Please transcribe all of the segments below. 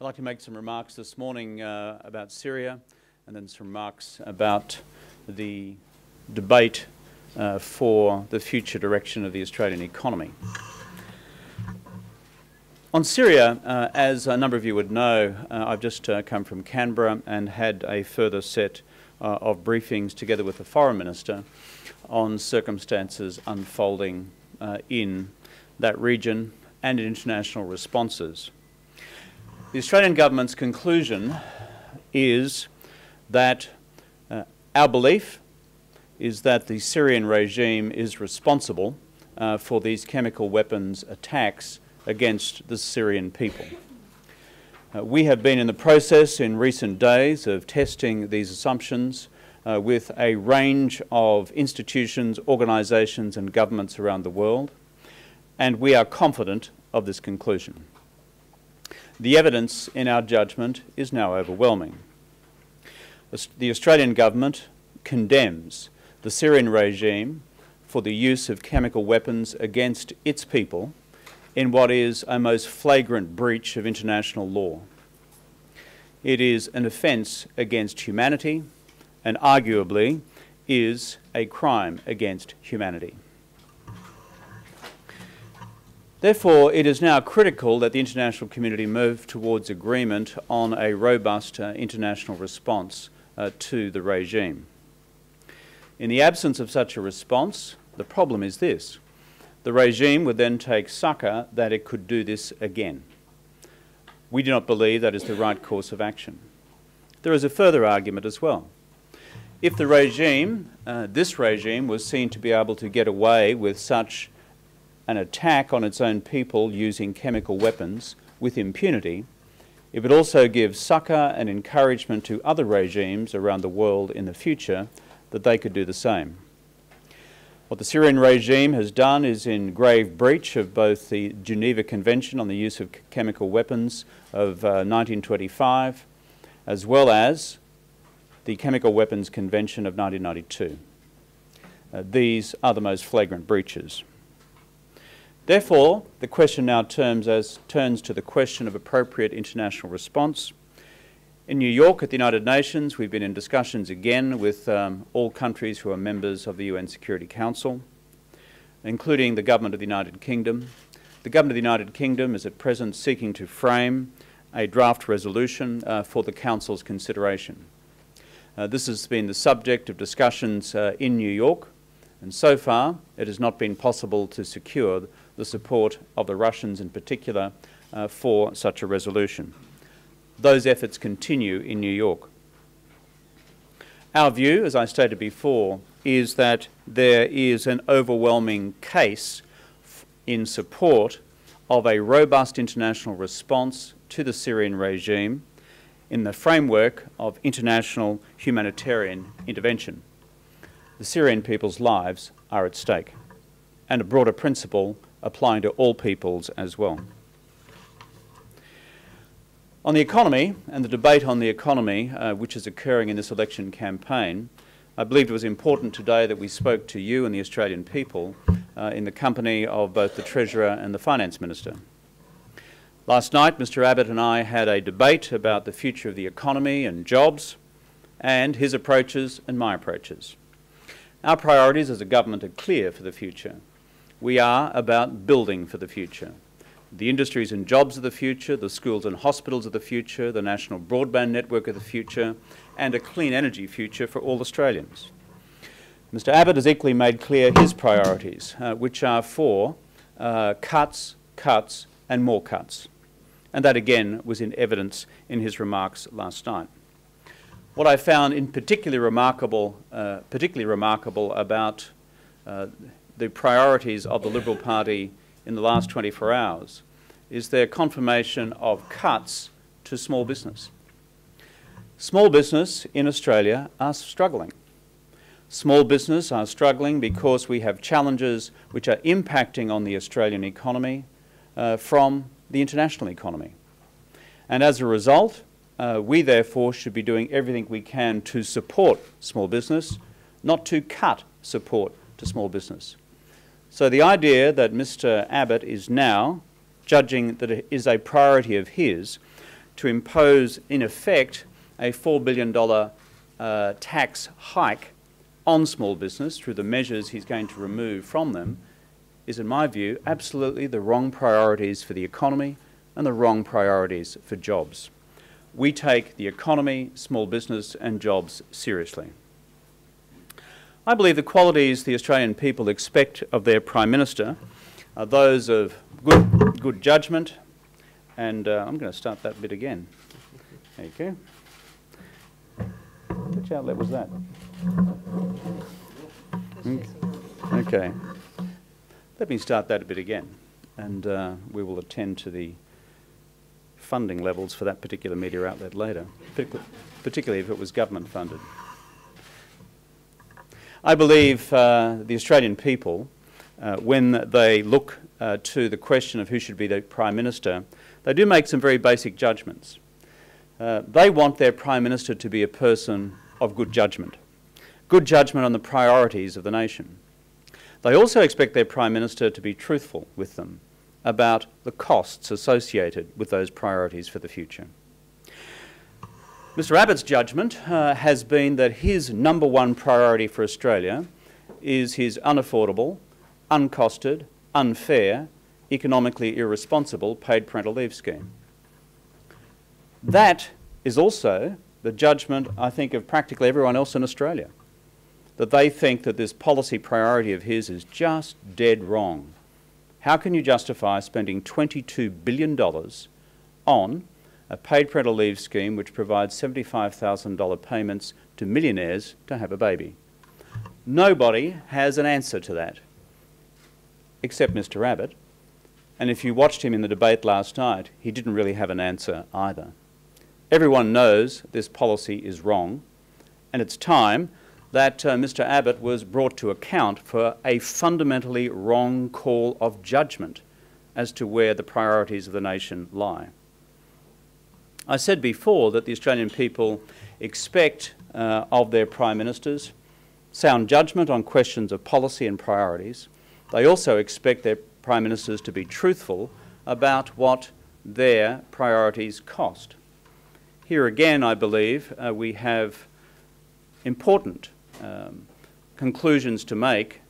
I'd like to make some remarks this morning about Syria, and then some remarks about the debate for the future direction of the Australian economy. On Syria, as a number of you would know, I've just come from Canberra and had a further set of briefings together with the Foreign Minister on circumstances unfolding in that region and in international responses. The Australian government's conclusion is that our belief is that the Syrian regime is responsible for these chemical weapons attacks against the Syrian people. We have been in the process in recent days of testing these assumptions with a range of institutions, organisations and governments around the world, and we are confident of this conclusion. The evidence, in our judgment, is now overwhelming. The Australian government condemns the Syrian regime for the use of chemical weapons against its people in what is a most flagrant breach of international law. It is an offence against humanity and arguably is a crime against humanity. Therefore, it is now critical that the international community move towards agreement on a robust international response to the regime. In the absence of such a response, the problem is this: the regime would then take succour that it could do this again. We do not believe that is the right course of action. There is a further argument as well. If the regime, this regime, was seen to be able to get away with such an attack on its own people using chemical weapons with impunity, it would also give succour and encouragement to other regimes around the world in the future that they could do the same. What the Syrian regime has done is in grave breach of both the Geneva Convention on the Use of Chemical Weapons of 1925, as well as the Chemical Weapons Convention of 1992. These are the most flagrant breaches. Therefore, the question now turns to the question of appropriate international response. In New York at the United Nations, we've been in discussions again with all countries who are members of the UN Security Council, including the Government of the United Kingdom. The Government of the United Kingdom is at present seeking to frame a draft resolution for the Council's consideration. This has been the subject of discussions in New York, and so far it has not been possible to secure the support of the Russians in particular for such a resolution. Those efforts continue in New York. Our view, as I stated before, is that there is an overwhelming case in support of a robust international response to the Syrian regime in the framework of international humanitarian intervention. The Syrian people's lives are at stake, and a broader principle applying to all peoples as well. On the economy and the debate on the economy which is occurring in this election campaign, I believed it was important today that we spoke to you and the Australian people in the company of both the Treasurer and the Finance Minister. Last night, Mr Abbott and I had a debate about the future of the economy and jobs, and his approaches and my approaches. Our priorities as a government are clear for the future. We are about building for the future. The industries and jobs of the future, the schools and hospitals of the future, the national broadband network of the future, and a clean energy future for all Australians. Mr Abbott has equally made clear his priorities, which are for cuts, cuts and more cuts. And that again was in evidence in his remarks last night. What I found in particularly remarkable about the priorities of the Liberal Party in the last 24 hours is their confirmation of cuts to small business. Small business in Australia are struggling. Small business are struggling because we have challenges which are impacting on the Australian economy from the international economy. And as a result, we therefore should be doing everything we can to support small business, not to cut support to small business. So the idea that Mr Abbott is now judging that it is a priority of his to impose, in effect, a $4 billion tax hike on small business through the measures he's going to remove from them is, in my view, absolutely the wrong priorities for the economy and the wrong priorities for jobs. We take the economy, small business and jobs seriously. I believe the qualities the Australian people expect of their Prime Minister are those of good judgment, and I'm going to start that bit again. There you go. Which outlet was that? Okay. Let me start that a bit again, and we will attend to the funding levels for that particular media outlet later, particularly if it was government funded. I believe the Australian people, when they look to the question of who should be the Prime Minister, they do make some very basic judgments. They want their Prime Minister to be a person of good judgment on the priorities of the nation. They also expect their Prime Minister to be truthful with them about the costs associated with those priorities for the future. Mr Abbott's judgment has been that his number one priority for Australia is his unaffordable, uncosted, unfair, economically irresponsible paid parental leave scheme. That is also the judgment, I think, of practically everyone else in Australia, that they think that this policy priority of his is just dead wrong. How can you justify spending $22 billion on a paid parental leave scheme which provides $75,000 payments to millionaires to have a baby? Nobody has an answer to that, except Mr Abbott. And if you watched him in the debate last night, he didn't really have an answer either. Everyone knows this policy is wrong, and it's time that Mr Abbott was brought to account for a fundamentally wrong call of judgment as to where the priorities of the nation lie. I said before that the Australian people expect of their Prime Ministers sound judgment on questions of policy and priorities. They also expect their Prime Ministers to be truthful about what their priorities cost. Here again, I believe, we have important conclusions to make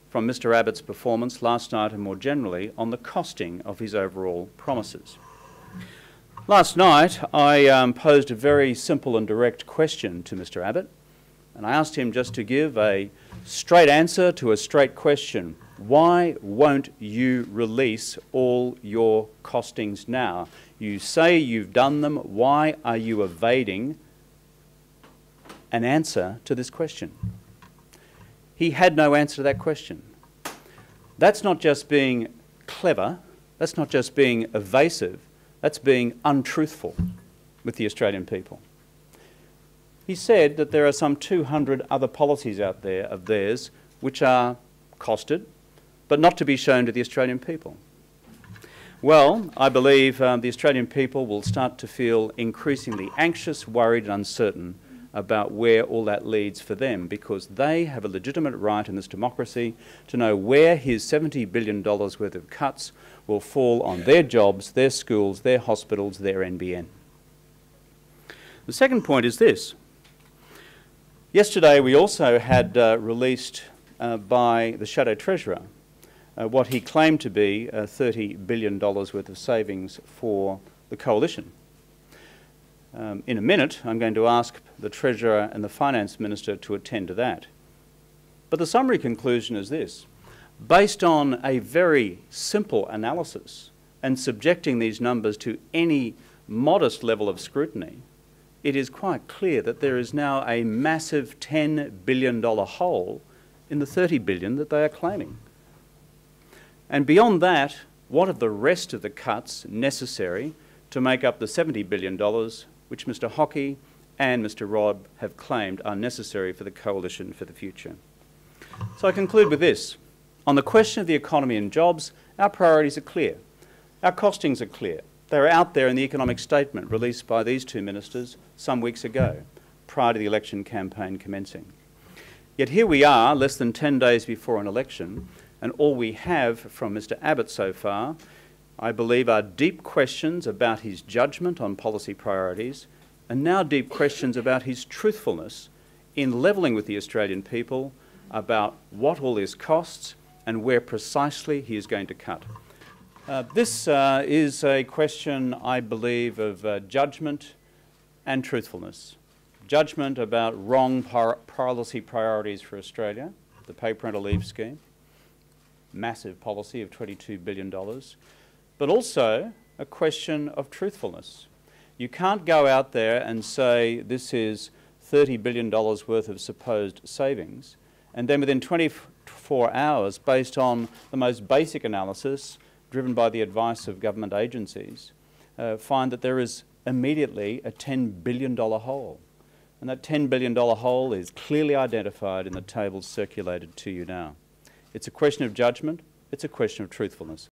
from Mr Abbott's performance last night and more generally on the costing of his overall promises. Last night I posed a very simple and direct question to Mr Abbott, and I asked him just to give a straight answer to a straight question. Why won't you release all your costings now? You say you've done them. Why are you evading an answer to this question? He had no answer to that question. That's not just being clever, that's not just being evasive, that's being untruthful with the Australian people. He said that there are some 200 other policies out there of theirs which are costed, but not to be shown to the Australian people. Well, I believe the Australian people will start to feel increasingly anxious, worried and uncertain about where all that leads for them, because they have a legitimate right in this democracy to know where his $70 billion worth of cuts will fall on their jobs, their schools, their hospitals, their NBN. The second point is this. Yesterday we also had released by the Shadow Treasurer what he claimed to be $30 billion worth of savings for the Coalition. In a minute, I'm going to ask the Treasurer and the Finance Minister to attend to that. But the summary conclusion is this. Based on a very simple analysis and subjecting these numbers to any modest level of scrutiny, it is quite clear that there is now a massive $10 billion hole in the $30 billion that they are claiming. And beyond that, what are the rest of the cuts necessary to make up the $70 billion which Mr Hockey and Mr Robb have claimed are necessary for the Coalition for the future? So I conclude with this. On the question of the economy and jobs, our priorities are clear. Our costings are clear. They're out there in the economic statement released by these two ministers some weeks ago, prior to the election campaign commencing. Yet here we are, less than 10 days before an election, and all we have from Mr Abbott so far I believe, are deep questions about his judgment on policy priorities and now deep questions about his truthfulness in levelling with the Australian people about what all this costs and where precisely he is going to cut. This is a question, I believe, of judgment and truthfulness. Judgment about wrong policy priorities for Australia, the paid parental leave scheme, massive policy of $22 billion, but also a question of truthfulness. You can't go out there and say this is $30 billion worth of supposed savings, and then within 24 hours, based on the most basic analysis driven by the advice of government agencies, find that there is immediately a $10 billion hole. And that $10 billion hole is clearly identified in the tables circulated to you now. It's a question of judgment, it's a question of truthfulness.